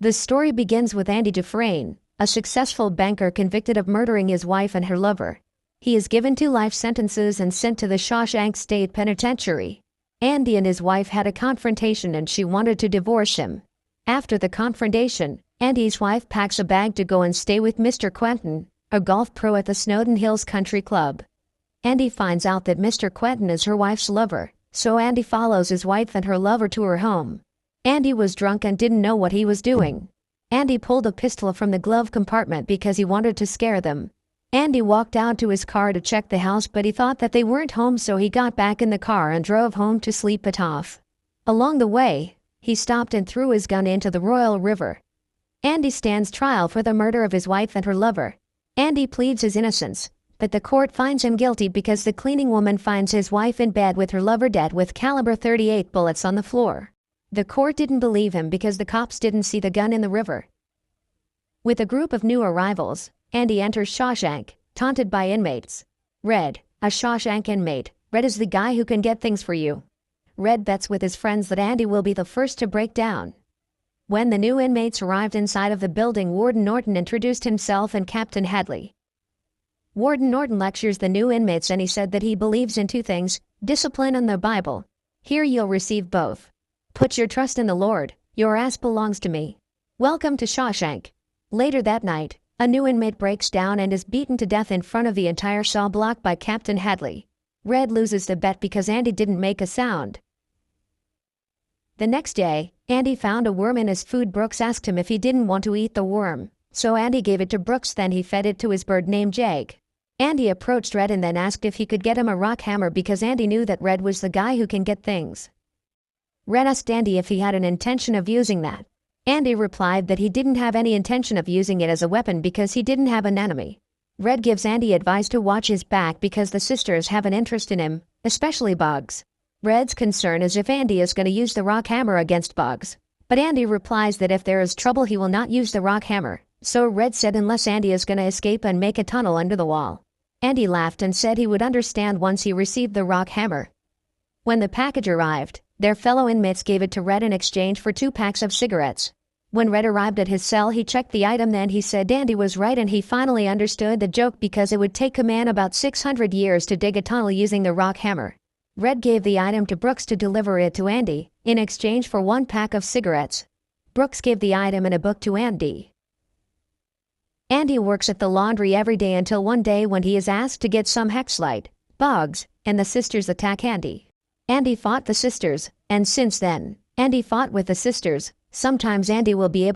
The story begins with Andy Dufresne, a successful banker convicted of murdering his wife and her lover. He is given 2 life sentences and sent to the Shawshank State Penitentiary. Andy and his wife had a confrontation and she wanted to divorce him. After the confrontation, Andy's wife packs a bag to go and stay with Mr. Quentin, a golf pro at the Snowden Hills Country Club. Andy finds out that Mr. Quentin is her wife's lover, so Andy follows his wife and her lover to her home. Andy was drunk and didn't know what he was doing. Andy pulled a pistol from the glove compartment because he wanted to scare them. Andy walked out to his car to check the house, but he thought that they weren't home, so he got back in the car and drove home to sleep it off. Along the way, he stopped and threw his gun into the Royal River. Andy stands trial for the murder of his wife and her lover. Andy pleads his innocence, but the court finds him guilty because the cleaning woman finds his wife in bed with her lover dead with caliber .38 bullets on the floor. The court didn't believe him because the cops didn't see the gun in the river. With a group of new arrivals, Andy enters Shawshank, taunted by inmates. Red, a Shawshank inmate. Red is the guy who can get things for you. Red bets with his friends that Andy will be the first to break down. When the new inmates arrived inside of the building, Warden Norton introduced himself and Captain Hadley. Warden Norton lectures the new inmates and he said that he believes in 2 things, discipline and the Bible. Here you'll receive both. Put your trust in the Lord, your ass belongs to me. Welcome to Shawshank. Later that night, a new inmate breaks down and is beaten to death in front of the entire cell block by Captain Hadley. Red loses the bet because Andy didn't make a sound. The next day, Andy found a worm in his food. Brooks asked him if he didn't want to eat the worm, so Andy gave it to Brooks, then he fed it to his bird named Jag. Andy approached Red and then asked if he could get him a rock hammer because Andy knew that Red was the guy who can get things. Red asked Andy if he had an intention of using that. Andy replied that he didn't have any intention of using it as a weapon because he didn't have an enemy. Red gives Andy advice to watch his back because the sisters have an interest in him, especially Bugs. Red's concern is if Andy is going to use the rock hammer against Bugs. But Andy replies that if there is trouble he will not use the rock hammer, so Red said unless Andy is going to escape and make a tunnel under the wall. Andy laughed and said he would understand once he received the rock hammer. When the package arrived, their fellow inmates gave it to Red in exchange for 2 packs of cigarettes. When Red arrived at his cell, he checked the item, then he said Andy was right and he finally understood the joke because it would take a man about 600 years to dig a tunnel using the rock hammer. Red gave the item to Brooks to deliver it to Andy, in exchange for 1 pack of cigarettes. Brooks gave the item and a book to Andy. Andy works at the laundry every day until one day when he is asked to get some hexlite. Bugs and the sisters attack Andy. Andy fought the sisters, and since then, Andy fought with the sisters. Sometimes Andy will be able